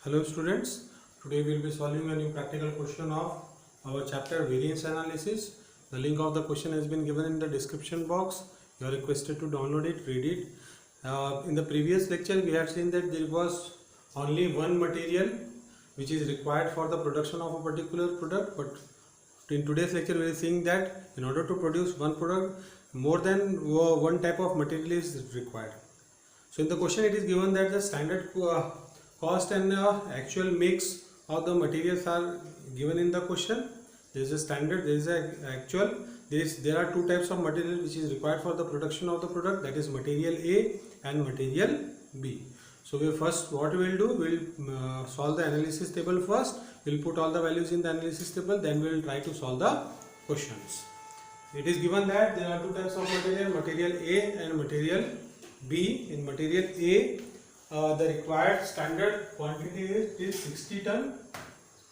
Hello students, today we will be solving a new practical question of our chapter variance analysis. The link of the question has been given in the description box. You are requested to download it, read it. In the previous lecture we had seen that there was only one material which is required for the production of a particular product, but in today's lecture we are seeing that in order to produce one product more than one type of material is required. So in the question it is given that the standard cost and actual mix of the materials are given in the question. There is a standard, there is a actual. There are two types of material which is required for the production of the product, that is material A and material B. So we first what we will do, we will solve the analysis table first. We will put all the values in the analysis table, then we will try to solve the questions. It is given that there are two types of material, material A and material B. In material A, the required standard quantity is 60 ton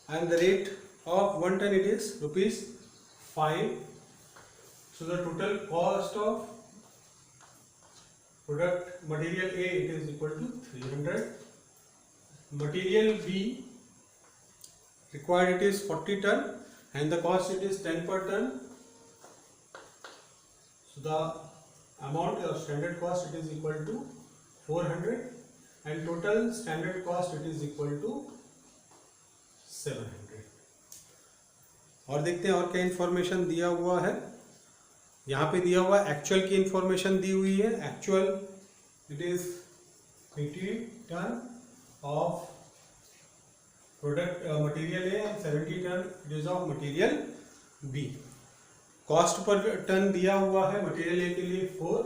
and the rate of 1 ton it is rupees 5. So the total cost of product material A it is equal to 300. Material B required it is 40 ton and the cost it is 10 per ton. So the amount of standard cost it is equal to 400 and total standard cost it is equal to 700. और देखते हैं और क्या information दिया हुआ है. यहाँ पे दिया हुआ एक्चुअल की इंफॉर्मेशन दी हुई है. Actual it is 80 ton of product material A and 70 ton it is of material B. Cost per ton दिया हुआ है मटेरियल ए के लिए 4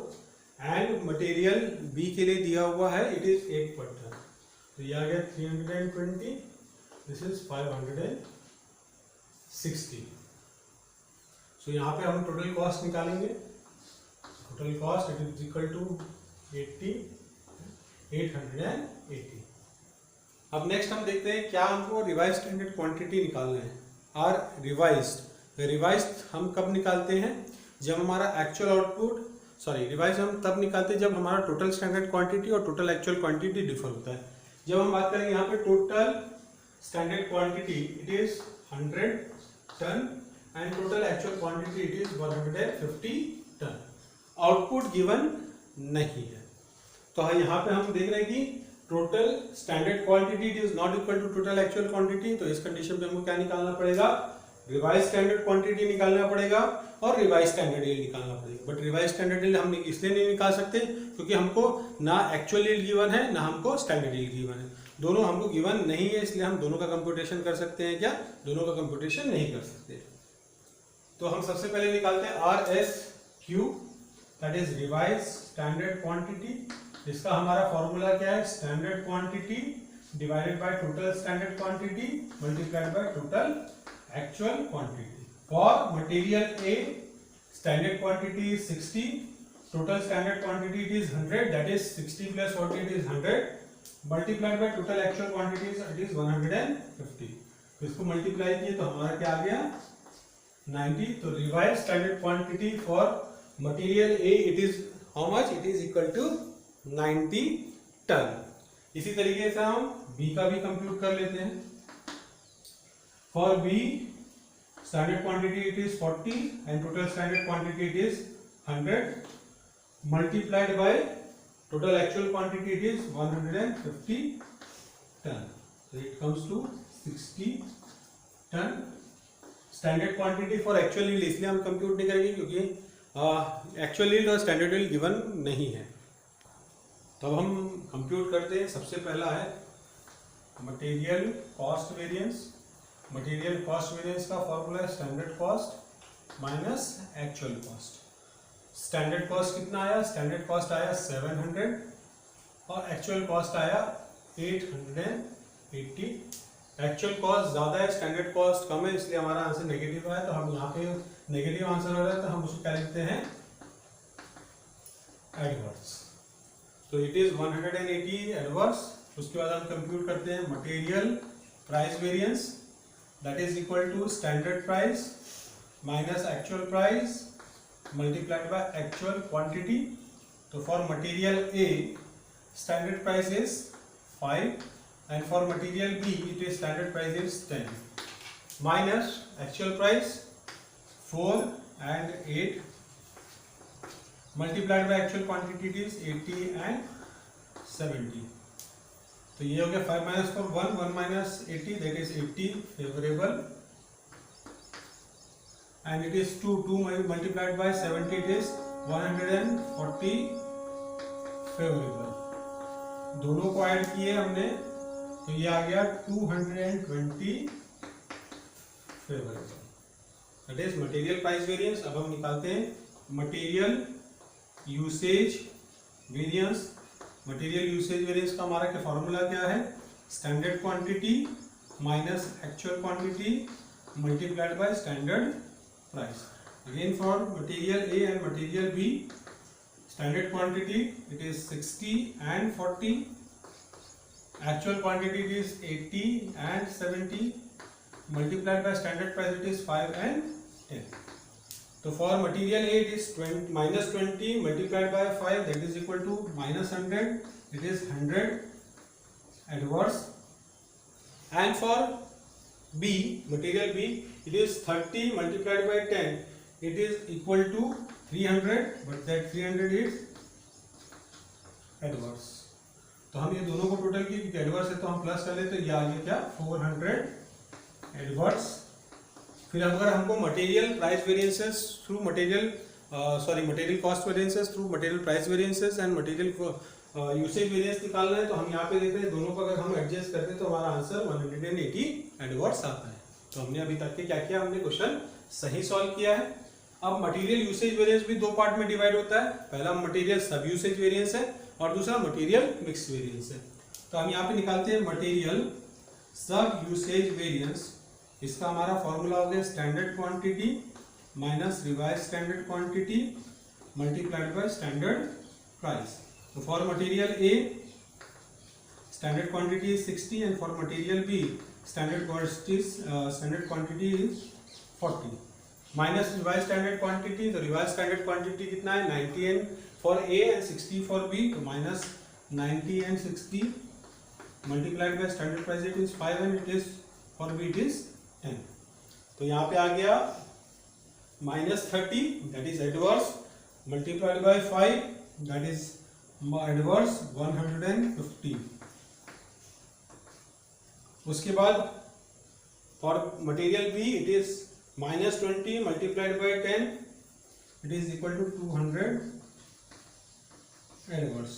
एंड मटेरियल बी के लिए दिया हुआ है इट इज 8 पर टन. तो ये आ गया 320, दिस इज 560. सो यहाँ पे हम टोटल कॉस्ट निकालेंगे. Total cost it is equal to 880. अब नेक्स्ट हम देखते हैं क्या हमको रिवाइज स्टैंडर्ड क्वांटिटी निकालना है. आर रिवाइज्ड हम कब निकालते हैं, जब हमारा एक्चुअल आउटपुट रिवाइज हम तब निकालते हैं जब हमारा टोटल स्टैंडर्ड क्वांटिटी और टोटल एक्चुअल क्वांटिटी डिफर होता है. जब हम बात करेंगे यहाँ पे total standard quantity it is 100 ton and total actual quantity it is 150 ton. Output given नहीं है तो यहाँ पे हम देख रहे हैं कि total standard quantity it is not equal to total actual quantity. तो इस कंडीशन पे हमको क्या निकालना पड़ेगा, रिवाइज स्टैंडर्ड क्वांटिटी निकालना पड़ेगा और रिवाइज स्टैंडर्ड यील्ड निकालना पड़ेगा. बट रिवाइज स्टैंडर्ड यील्ड हम इसलिए नहीं निकाल सकते क्योंकि हमको ना एक्चुअल यील्ड गिवन है ना हमको स्टैंडर्ड यील्ड गिवन है. दोनों हमको गिवन नहीं है, इसलिए हम दोनों का कंप्यूटेशन कर सकते हैं क्या, दोनों का कंप्यूटेशन नहीं कर सकते. तो हम सबसे पहले निकालते हैं RSQ that is revise standard quantity. इसका हमारा फॉर्मूला क्या है, standard quantity divided by total standard quantity multiplied by total actual quantity. For material A, standard quantity is 60, total standard quantity it is 100, that is 60 plus 40 it is 100, multiplied by total actual quantity it is 150. तो इसको multiply किए तो हमारा क्या आ गया 90. तो revise standard quantity for material A it is how much, it is equal to 90 ton. इसी तरीके से हम B का भी कंप्यूट कर लेते हैं. For B, standard quantity it is 40 and total standard quantity it is 100 multiplied by total actual quantity it is 150 ton. So it comes to 60 ton. Standard quantity for actual yield इसलिए हम compute नहीं करेंगे क्योंकि actual yield और standard yield given नहीं है. तो हम कंप्यूट करते हैं. सबसे पहला है material cost variance. Material cost variance का फॉर्मूला है standard cost minus actual cost. Standard cost कितना आया, स्टैंडर्ड कॉस्ट आया 700 और एक्चुअल कॉस्ट आया 880. एक्चुअल कॉस्ट ज़्यादा है, स्टैंडर्ड कॉस्ट कम है, इसलिए हमारा आंसर नेगेटिव आया. तो हम यहाँ पे नेगेटिव आंसर हो रहा है तो हम उसको क्या लिखते हैं एडवर्स. तो इट इज 180 एडवर्स. उसके बाद हम कंप्यूट करते हैं material price variance. That is equal to standard price minus actual price multiplied by actual quantity. So for material A, standard price is 5 and for material B it is standard price is 10 minus actual price 4 and 8 multiplied by actual quantity it is 80 and 70. तो ये हो गया 5 minus 4 1 minus 80 that is 80 favorable and it is 2 multiplied by 70 it is 140 favorable. दोनों को add किए हमने तो ये आ गया 220 favorable. That is material price variance. अब हम निकालते हैं material usage variance. material usage variance का हमारा क्या फॉर्मूला क्या है? Standard quantity minus actual quantity multiplied by standard price. Again for material A and material B, standard quantity it is 60 and 40, actual quantity it is 80 and 70, multiplied by standard price it is 5 and 10. So for material A it is minus 20 multiplied by 5 that is equal to minus 100, it is 100 adverse. And for B, material B, it is 30 multiplied by 10, it is equal to 300, but that 300 is adverse. तो हम ये दोनों को total की adverse है तो हम plus कर लेते, तो ये आ गया क्या 400 एडवर्स. फिर अगर हमको material price variances through material cost variances through material price variances and material usage variance निकालना है तो हम यहाँ पे देखते हैं दोनों को अगर हम एडजस्ट करते हैं तो हमारा आंसर 180 एडवर्स आता है. तो हमने अभी तक के क्या किया, हमने क्वेश्चन सही सॉल्व किया है. अब मटेरियल यूसेज वेरिएंस भी दो पार्ट में डिवाइड होता है. पहला मटेरियल सब यूसेज वेरिएंस है और दूसरा मटेरियल मिक्स वेरिएंस है. तो हम यहाँ पे निकालते हैं मटेरियल सब यूसेज वेरिएंस. इसका हमारा फॉर्मूला हो गया standard quantity minus revise standard quantity multiplied by standard price. तो for material A standard quantity is 60 and for material B standard quantity is 40 minus revise standard quantity. तो revise standard quantity कितना है 90 and for A and 60 for B. तो minus 90 and 60 multiplied by standard price it is 5 and it is for B it is 10. तो यहाँ पे आ गया minus 30 that is adverse multiplied by 5 that is adverse 150. उसके बाद for material B it is minus 20 multiplied by 10 it is equal to 200 adverse.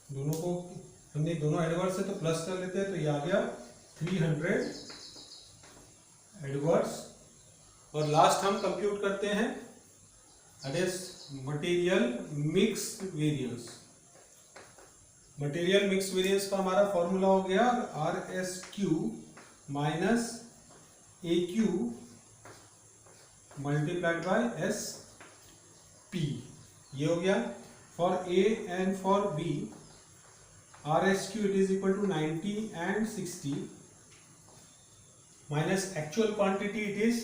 दोनों को हमने दोनों एडवर्स है तो प्लस कर लेते हैं तो ये आ गया 300 एडवर्स. और लास्ट हम कंप्यूट करते हैं that is material mix variance. Material mix variance का हमारा फॉर्मूला हो गया RSQ minus AQ multiplied by SP. ये हो गया for A and for B RSQ it is equal to 90 and 60 minus actual quantity it is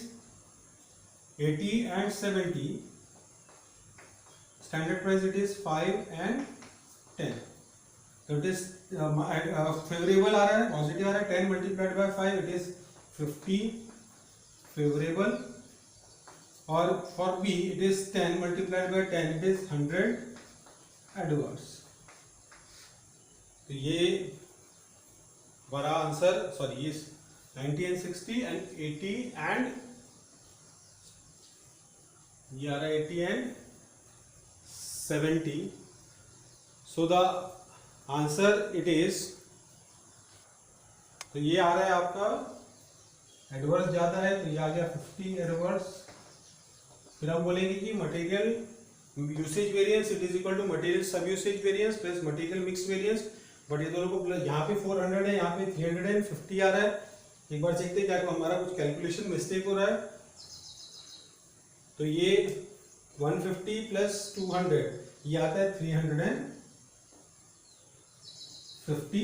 80 and 70, standard price it is 5 and 10. So it is favorable आ रहा है, positive आ रहा है. 10 multiplied by 5 it is 50 favorable. और for B it is 10 multiplied by 10 it is 100 adverse. तो ये बड़ा answer sorry ये 90 and 60 and 80 and ये आ रहा है 80 and 70. So the answer it is, तो ये आ रहा है आपका एडवर्स ज़्यादा है तो ये आ गया 50 एडवर्स. फिर हम बोलेंगे कि material usage variance it is equal to material सब usage variance plus material mix variance. But ये दोनों को प्लस यहाँ पे 400 है, यहाँ पे 350 आ रहा है. एक बार देखते हैं क्या हमारा कुछ कैलकुलेशन मिस्टेक हो रहा है. तो ये 150 प्लस 200 ये आता है 350.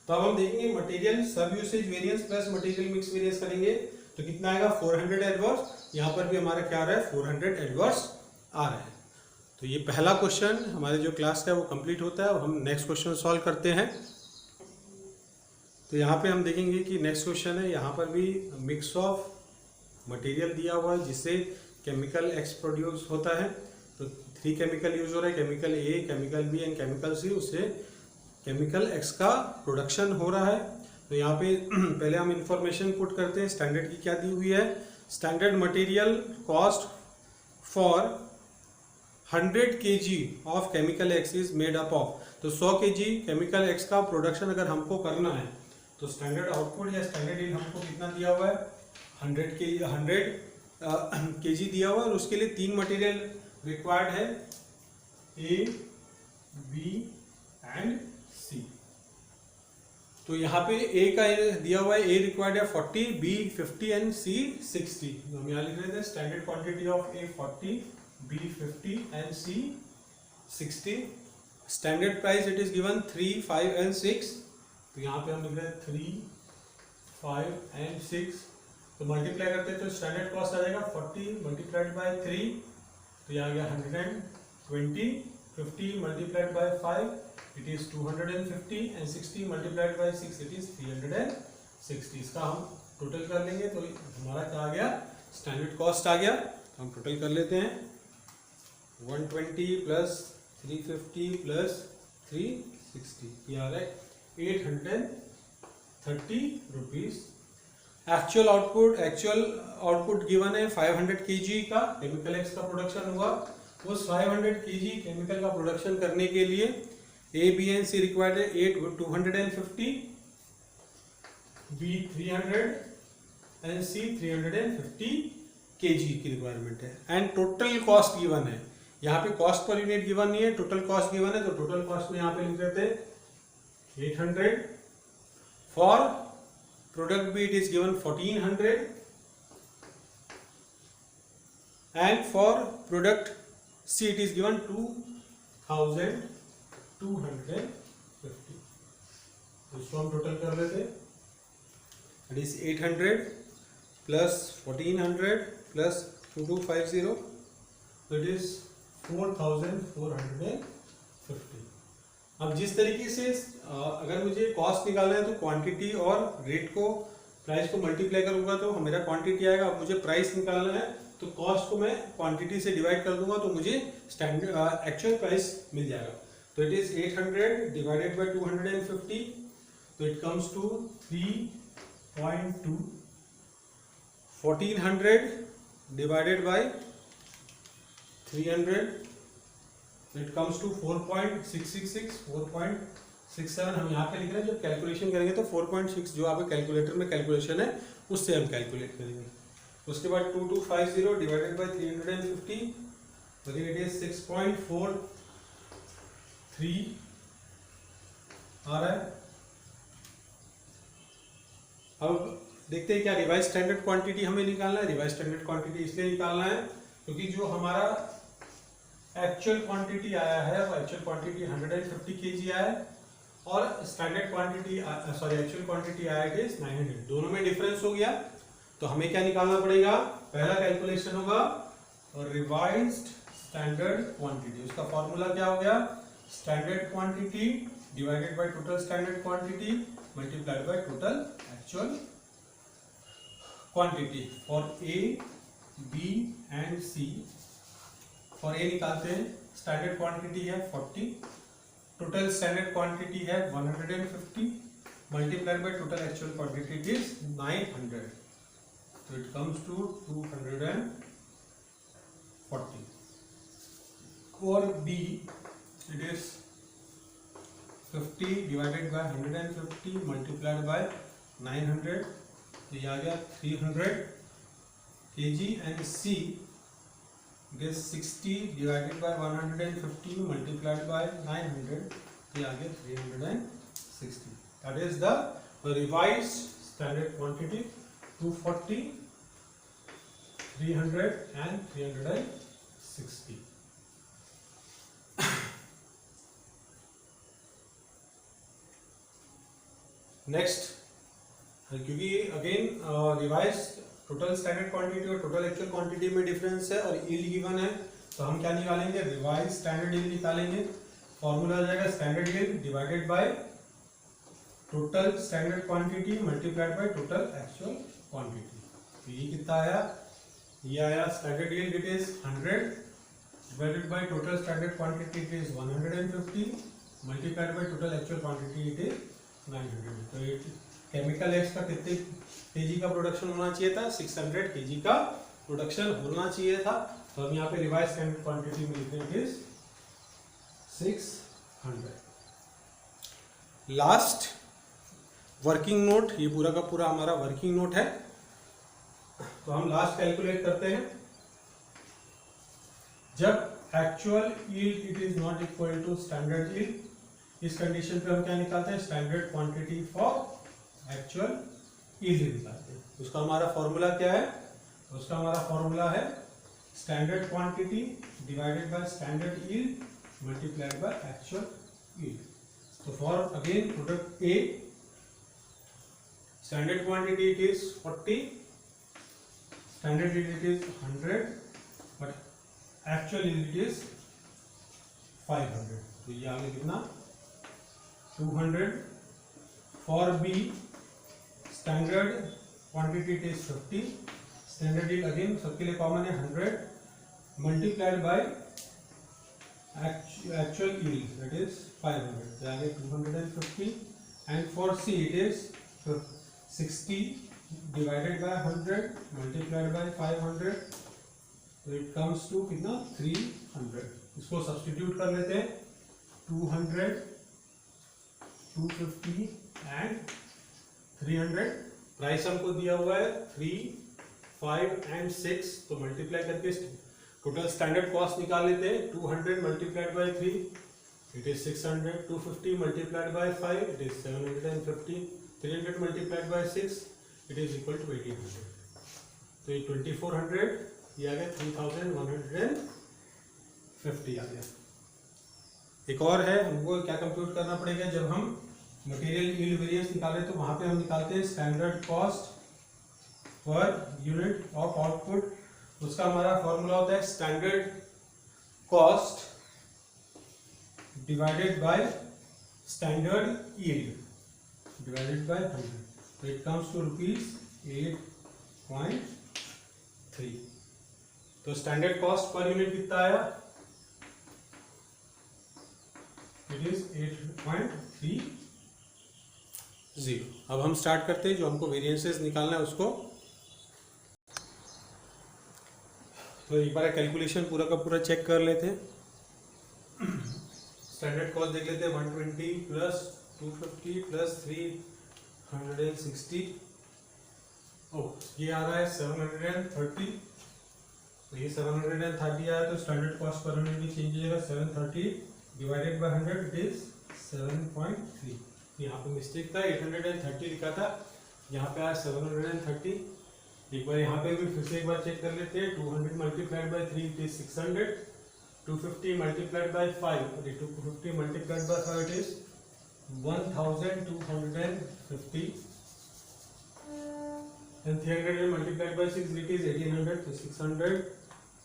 तो अब हम देखेंगे मटेरियल सब usage variance plus material mix variance करेंगे तो कितना आएगा 400 एडवर्स. यहाँ पर भी हमारा क्या आ रहा है 400 एडवर्स आ रहा है. तो ये पहला क्वेश्चन हमारे जो क्लास का है वो कंप्लीट होता है. अब हम नेक्स्ट क्वेश्चन सॉल्व करते हैं. तो यहाँ पे हम देखेंगे कि नेक्स्ट क्वेश्चन है, यहाँ पर भी मिक्स ऑफ मटेरियल दिया हुआ है जिससे केमिकल एक्स प्रोड्यूस होता है। तो 3 केमिकल यूज हो रहा है, chemical A, chemical B and chemical C, उससे केमिकल एक्स का प्रोडक्शन हो रहा है। तो यहाँ पे पहले हम इंफॉर्मेशन पुट करते हैं। स्टैंडर्ड की क्या दी हुई है, standard material cost for 100 kg of chemical x is made up of. तो 100 kg केमिकल एक्स का प्रोडक्शन अगर हमको करना है तो स्टैंडर्ड आउटपुट या स्टैंडर्ड इन हमको कितना दिया हुआ है, 100 kg दिया हुआ है। और उसके लिए 3 मटेरियल रिक्वायर्ड है, ए, बी एंड सी। तो यहाँ पे ए का दिया हुआ है, ए रिक्वायर्ड है 40, बी 50 एंड सी 60। तो हम यहाँ लिख रहे थे standard quantity of A 40, B 50 and C 60। Standard price it is given 3, 5 and 6। तो यहाँ पे हम लिख रहे हैं 3, 5 एंड 6। तो मल्टीप्लाई करते हैं तो स्टैंडर्ड कॉस्ट आ जाएगा 40 मल्टीप्लाइड बाय 3, तो यहाँ आ गया 120, 50 multiplied by 5 it is 250 and 60 multiplied by 6 it is 360। इसका हम टोटल कर लेंगे तो हमारा क्या आ गया, स्टैंडर्ड कॉस्ट आ गया। तो हम टोटल कर लेते हैं, 120 प्लस 350 प्लस 360, ये आ रहा है 830 रुपीज। एक्चुअल आउटपुट गिवन है 500 kg का केमिकल एक्स का प्रोडक्शन हुआ। उस 500 kg केमिकल का प्रोडक्शन करने के लिए ए, बी एंड सी रिक्वायर्ड है 250, बी 300 एंड सी 350 kg की रिक्वायरमेंट है। एंड टोटल कॉस्ट गिवन है, यहाँ पे कॉस्ट पर यूनिट गिवन नहीं है, टोटल कॉस्ट गिवन है। तो टोटल कॉस्ट में यहाँ पे लिख देते हैं 800। For product B it is given 1400 and for product C it is given 2250। इसको हम टोटल कर लेते हैं, इट इज 800 प्लस 1400 प्लस 2250, तो इट इज 4450। अब जिस तरीके से अगर मुझे कॉस्ट निकालना है तो क्वांटिटी और रेट को, प्राइस को मल्टीप्लाई करूंगा तो मेरा क्वांटिटी आएगा। अब मुझे प्राइस निकालना है तो कॉस्ट को मैं क्वांटिटी से डिवाइड कर दूंगा तो मुझे स्टैंडर्ड एक्चुअल प्राइस मिल जाएगा। तो इट इज 800 डिवाइडेड बाय 250, तो it comes to 3.2। 1400 divided by 300, it comes to 4.666, 4.67 हम यहाँ पे लिख रहे हैं। जब कैलकुलेशन करेंगे तो 4.6 जो आपके कैलकुलेटर में कैलकुलेशन है उससे हम कैलकुलेट करेंगे। उसके बाद 2250 डिवाइडेड बाय 350, तो इट इज 6.43 आ रहा है। अब देखते हैं क्या रिवाइज स्टैंडर्ड क्वांटिटी हमें निकालना है। रिवाइज स्टैंडर्ड क्वांटिटी इसलिए निकालना है क्योंकि जो हमारा एक्चुअल क्वांटिटी आया है वो एक्चुअल क्वांटिटी 150 kg आया है और स्टैंडर्ड क्वांटिटी एक्चुअल क्वांटिटी आया इट इज 900। दोनों में डिफरेंस हो गया तो हमें क्या निकालना पड़ेगा, पहला कैलकुलेशन होगा रिवाइज्ड स्टैंडर्ड क्वांटिटी। उसका फॉर्मूला क्या हो गया, standard quantity divided by total standard quantity multiplied by total actual quantity for A, B and C. For A निकालते हैं, स्टैंडर्ड क्वांटिटी है 40, टोटल स्टैंडर्ड क्वांटिटी है 150 multiplied by total actual quantity is 900, तो it comes to 240। For B it is 50 divided by 150 multiplied by 900, तो ये आ गया 300 kg and C it is 60 divided by 150 multiplied by 900, ये आ गया 360। that is the revised standard quantity 240, 300 and 360। Next, क्योंकि again revise total standard quantity और total actual quantity में डिफरेंस है और यील्ड गिवन है, तो हम क्या निकालेंगे, रिवाइज स्टैंडर्ड यील्ड निकालेंगे। फॉर्मूला आ जाएगा standard yield divided by total standard quantity multiplied by total actual quantity. तो ये कितना आया, ये आया standard yield it is 100 divided by total standard quantity it is 150 multiplied by total actual quantity it is 900। तो ये chemical x का कितने केजी का प्रोडक्शन होना चाहिए था, 600 केजी का प्रोडक्शन होना चाहिए था। तो हम यहाँ पे रिवाइज स्टैंडर्ड क्वांटिटी में लिखते हैं it is 600। Last working note, ये पूरा का पूरा हमारा वर्किंग नोट है। तो हम लास्ट कैलकुलेट करते हैं। जब actual yield it is not equal to standard yield, इस कंडीशन पे हम क्या निकालते हैं, standard quantity for actual yield निकालते हैं। उसका हमारा फॉर्मूला क्या है, उसका हमारा फॉर्मूला है standard quantity divided by standard yield multiplied by actual yield. तो for again product A, standard quantity it is 40, standard yield it is 100, but actual yield it is 500। तो ये आगे कितना 200। For B, standard quantity it is 50, standard yield again सबके लिए common है 100 multiplied by actual yield that is 500। तो आगे 250 and for C it is 60 divided by 100 multiplied bye 500। तो इट कम्स टू कितना 300। इसको सब्स्टिट्यूट कर लेते हैं, 200 250 एंड 300। प्राइस हमको दिया हुआ है 3, 5 एंड 6। तो मल्टीप्लाई करके टोटल स्टैंडर्ड कॉस्ट निकाल लेते हैं। 200 multiplied by 3 it is 600, 250 multiplied by 5 it is 750, 300 multiplied by 6 it is equal to 1800। तो ये 2400, ये आ गया 3150 आ गया। एक और है, हमको क्या कंप्यूट करना पड़ेगा, जब हम मटेरियल यील्ड वेरिएंस निकाले तो वहां पे हम निकालते हैं standard cost per unit of output. उसका हमारा फॉर्मूला होता है standard cost divided by standard yield divided by 100। तो इट कम्स टू ₹8.3। तो स्टैंडर्ड कॉस्ट पर यूनिट कितना आया, इट इज 8.30। अब हम स्टार्ट करते हैं, जो हमको वेरिएंसेस निकालना है उसको। तो एक बार कैलकुलेशन पूरा का पूरा चेक कर लेते हैं। स्टैंडर्ड कॉस्ट देख लेते हैं, 120 प्लस 250 प्लस 360। ये आ रहा है 730। तो ये 730 आया, तो स्टैंडर्ड कॉस्ट पर यूनिट भी चेंज हो जाएगा, 730 डिवाइडेड बाय 100 इट इज 7.3। यहाँ पे मिस्टेक था, 830 लिखा था, यहाँ पे आया 730। एक बार यहाँ पे भी फिर से एक बार चेक कर लेते हैं। 200 multiplied by 3 it is 600, 250 multiplied by 5 250 multiplied by 5 it is 1250 and 300 multiplied by 6 it is 1800. So 600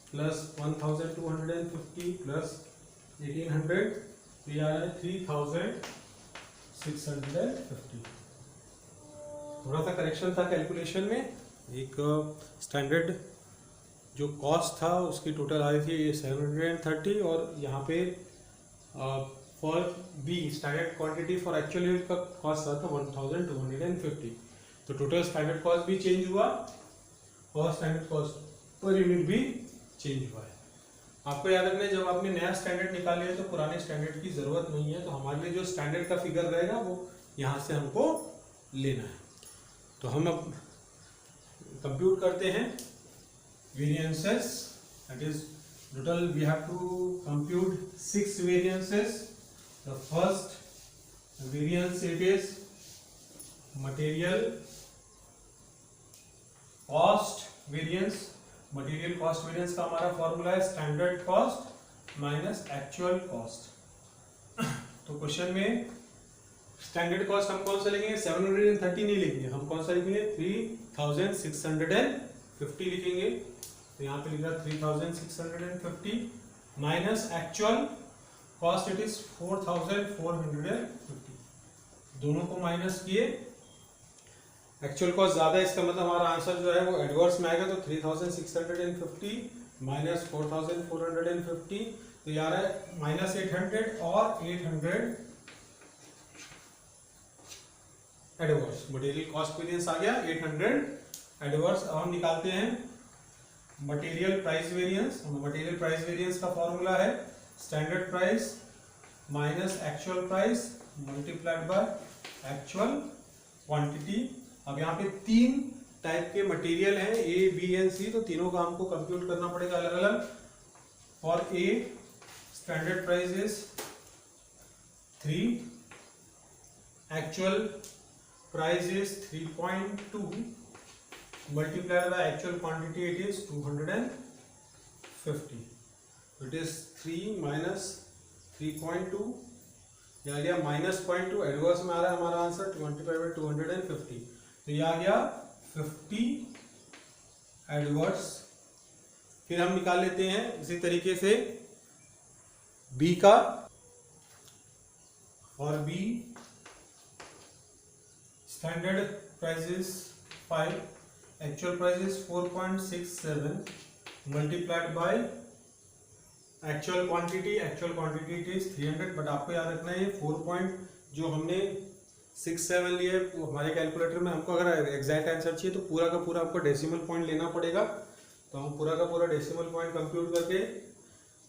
plus 1250 plus 1800, we are at 3650। थोड़ा सा करेक्शन था कैलकुलेशन में। एक स्टैंडर्ड जो कॉस्ट था उसकी टोटल आ रही थी 730, और यहाँ पे for B standard quantity for actual unit का कॉस्ट था 1250। तो टोटल स्टैंडर्ड कॉस्ट भी चेंज हुआ और स्टैंडर्ड कॉस्ट पर यूनिट भी चेंज हुआ है। आपको याद रखना है, जब आपने नया स्टैंडर्ड निकाले है तो पुराने स्टैंडर्ड की जरूरत नहीं है। तो हमारे लिए जो स्टैंडर्ड का फिगर रहेगा वो यहाँ से हमको लेना है। तो हम अब कंप्यूट करते हैं variances. That is total we have to compute 6 variances. The first variance it is material cost variance. Material cost variance का हमारा फॉर्मूला है standard cost minus actual cost. तो क्वेश्चन में स्टैंडर्ड कॉस्ट हम कौन सा लिखेंगे, 730 नहीं लिखेंगे, हम कौन सा लिखेंगे 3650 लिखेंगे। तो यहाँ पे लिखा 3650 minus actual cost it is 4450। दोनों को माइनस किए, एक्चुअल कॉस्ट ज्यादा, इसका मतलब हमारा आंसर जो है वो एडवर्स में आएगा। तो 3650 माइनस 4450, तो यार है माइनस 800 और 800 एडवर्स। मटेरियल कॉस्ट वेरिएंस आ गया 800 एडवर्स। अब हम निकालते हैं material price variance. Material price variance का फॉर्मूला है standard price minus actual price multiplied by actual quantity. अब यहाँ पे 3 टाइप के मटेरियल हैं, ए बी एंड सी, तो तीनों का हमको कंप्यूट करना पड़ेगा अलग अलग। For a standard price is 3, actual price is 3.2, multiplied by actual quantity it is 250. It is 3 minus 3.2, ये आ गया माइनस 0.2, एडवर्स में आ रहा है हमारा आंसर 25/250, तो ये आ गया 50 एडवर्स। फिर हम निकाल लेते हैं इसी तरीके से बी का। और B standard price is 5, actual price is 4.67 multiplied by actual quantity it is 300, but आपको याद रखना है ये 4 जो हमने 67 लिए वो हमारे कैलकुलेटर में, हमको अगर एग्जैक्ट आंसर चाहिए तो पूरा का पूरा आपको डेसिमल पॉइंट लेना पड़ेगा। तो हम पूरा का पूरा डेसिमल पॉइंट कंप्यूट करके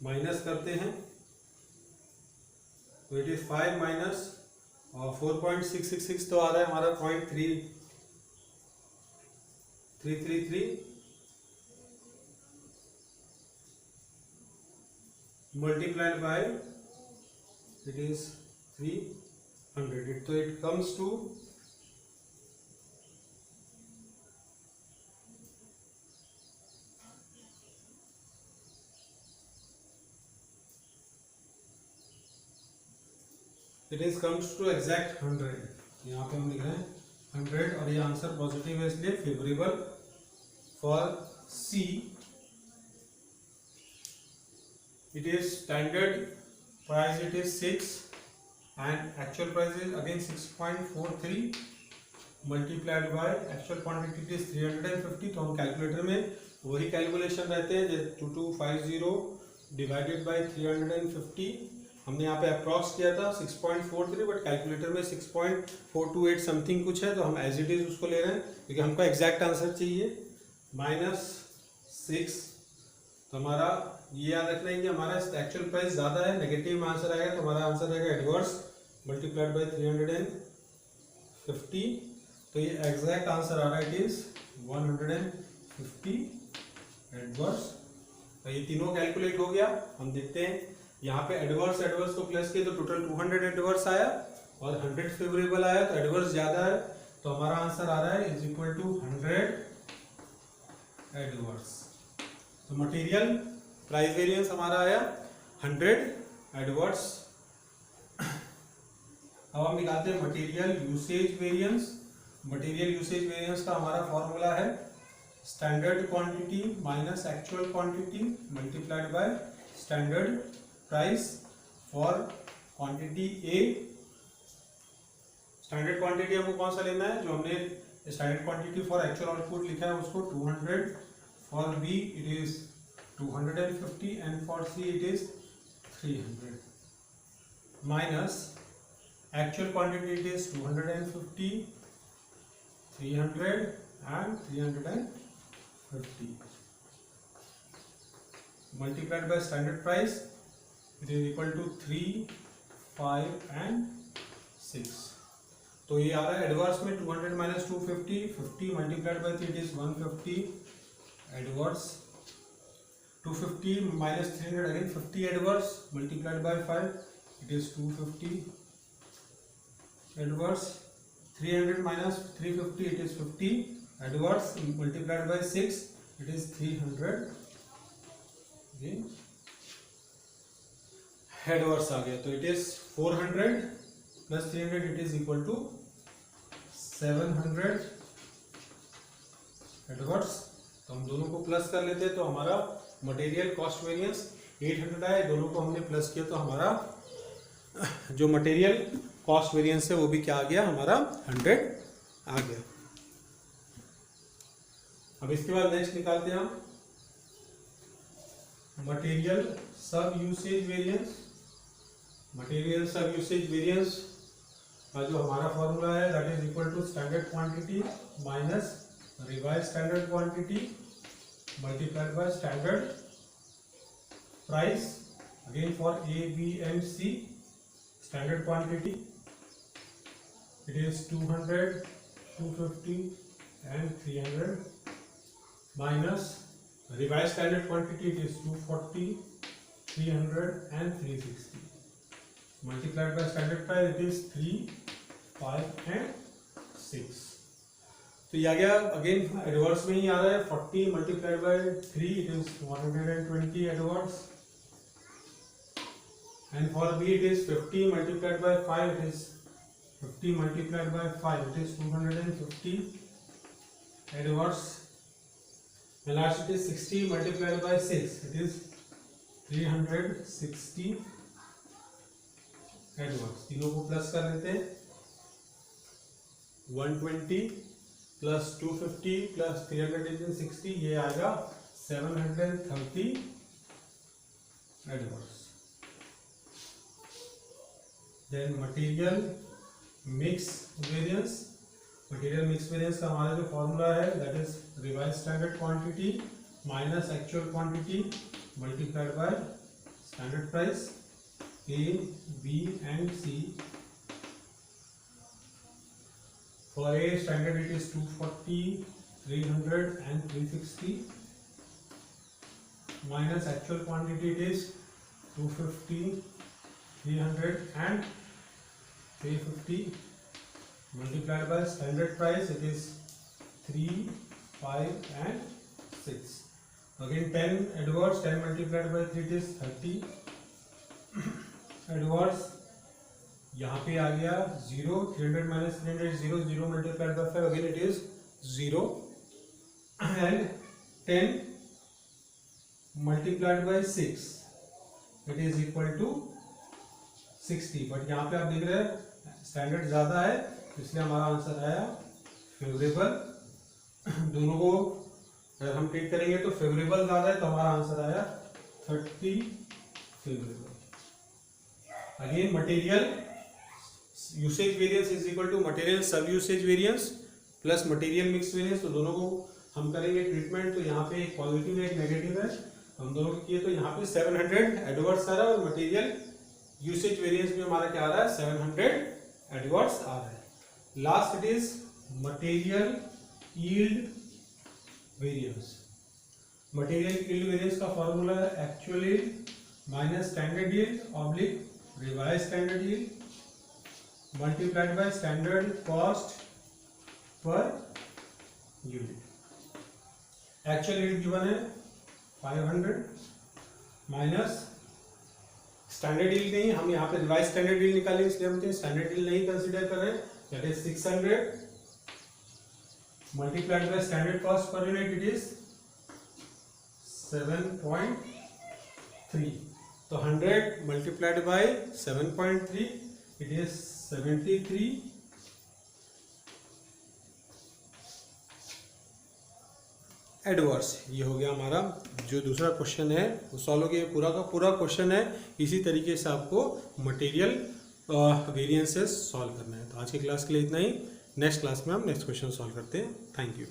माइनस करते हैं, तो इट इज 5 माइनस 4.666, तो आ रहा है हमारा 0.333 multiplied by it is 300, so it comes to exact 100। यहाँ पे हम लिख रहे हैं 100 और ये आंसर पॉजिटिव है इसलिए favourable for C. It is standard price it is 6 and actual price is again 6.43 multiplied by actual quantity it is 350। तो हम कैलकुलेटर में वही कैलकुलेशन रहते हैं, 2250 डिवाइडेड बाय 350। हमने यहाँ पे अप्रॉक्स किया था 6.43, बट कैलकुलेटर में 6.428 समथिंग कुछ है, तो हम एज इट इज उसको ले रहे हैं क्योंकि हमको एग्जैक्ट आंसर चाहिए। -6, तो हमारा ये याद रखना है कि हमारा एक्चुअल प्राइस ज़्यादा है, नेगेटिव में आंसर आएगा, तो हमारा आंसर आएगा एडवर्स मल्टीप्लाइड बाय 350। तो ये एग्जैक्ट आंसर आ रहा है इट इज 150 एडवर्स। तो ये तीनों कैलकुलेट हो गया। हम देखते हैं यहाँ पे एडवर्स को प्लस किए तो टोटल 200 एडवर्स आया और 100 फेवरेबल आया, तो एडवर्स ज़्यादा है, तो हमारा आंसर आ रहा है इज इक्वल टू 100 एडवर्स। तो मटेरियल प्राइस वेरिएंस हमारा आया 100 एडवर्स। अब हम निकालते हैं material usage variance. Material usage variance का हमारा फॉर्मूला है standard quantity minus actual quantity multiplied by standard price for quantity A. Standard quantity हमको कौन सा लेना है, जो हमने standard quantity for actual output लिखा है उसको 200, for B it is 250 and for C it is 300 minus actual quantity it is 250, 300 and 350 multiplied by standard price it is equal to 3, 5 and 6। तो ये आ रहा है एडवर्स में 200 minus 250, 50 multiplied by 3 it is 150 adverse, 250 minus 300 again 50 adverse multiplied by 5 it is 250 adverse, 300 minus 350 it is 50 adverse multiplied by 6 it is 300 again adverse आ गया। तो it is 400 plus 300 it is equal to 700 adverse। तो हम दोनों को plus कर लेते हैं, तो हमारा मटेरियल कॉस्ट वेरिएंस 800 आए, दोनों को हमने प्लस किया तो हमारा जो मटेरियल कॉस्ट वेरिएंस है वो भी क्या आ गया हमारा 100 आ गया। अब इसके बाद नेक्स्ट निकालते हैं हम मटेरियल सब यूसेज वेरिएंस। मटेरियल सब यूसेज वेरिएंस का जो हमारा फॉर्मूला है that is equal to standard quantity minus revise standard quantity multiplied by standard price again for A, B and C। Standard quantity it is 200, 250 and 300 minus revised standard quantity it is 240, 300 and 360 multiplied by standard price it is 3, 5 and 6। तो ये आ गया again adverse में ही आ रहा है 40 multiplied by 3 it is 120 adverse and for B it is 50 multiplied by 5 it is 50 multiplied by 5 it is 250 adverse and last it is 60 multiplied by 6 it is 360 adverse। तीनों को plus कर लेते हैं 120 plus 250 plus 360 ये आएगा 730 adverse। then material mix variance. Material mix variance का हमारा जो फॉर्मूला है that is revise standard quantity minus actual quantity multiplied by standard price A, B and C। For A standard it is 240, 300 and 360 minus actual quantity it is 250, 300 and 350 multiplied by standard price it is 3, 5 and 6। Again 10 adverse 10 multiplied by 3 it is 30 adverse। यहाँ पे आ गया 0 300 minus 300 0 0 multiplied by 5 again it is 0 and 10 multiplied by 6 it is equal to 60। But यहाँ पे आप देख रहे हैं स्टैंडर्ड ज्यादा है इसलिए हमारा आंसर आया फेवरेबल। दोनों को अगर हम ट्रीट करेंगे तो फेवरेबल ज्यादा है तो हमारा आंसर आया 30 favourable. Again material usage variance is equal to material सब usage variance plus material mix variance. तो दोनों को हम करेंगे ट्रीटमेंट तो यहाँ पे एक पॉजिटिव है एक नेगेटिव है हम दोनों को किए तो यहाँ पे 700 एडवर्स आ रहा है और मटेरियल यूसेज वेरिएंस में हमारा क्या आ रहा है 700 एडवर्स आ रहा है। Last it is material yield variance. Material yield variance का फॉर्मूला है actual yield minus standard yield oblique revise standard yield multiplied by standard cost per unit. Actual yield given है 500 माइनस स्टैंडर्ड यील्ड नहीं हम यहाँ पे revise standard yield निकालेंगे इसलिए हम स्टैंडर्ड यील्ड नहीं कंसीडर कर रहे हैं that is 600 multiplied by standard cost per unit it is 7.3। तो 100 multiplied bye 7.3 it is 73 adverse. ये हो गया हमारा जो दूसरा क्वेश्चन है वो सॉल्व हो गया। पूरा का पूरा क्वेश्चन है इसी तरीके से आपको मटेरियल वेरिएंसेस सॉल्व करना है। तो आज की क्लास के लिए इतना ही। नेक्स्ट क्लास में हम नेक्स्ट क्वेश्चन सॉल्व करते हैं। Thank you.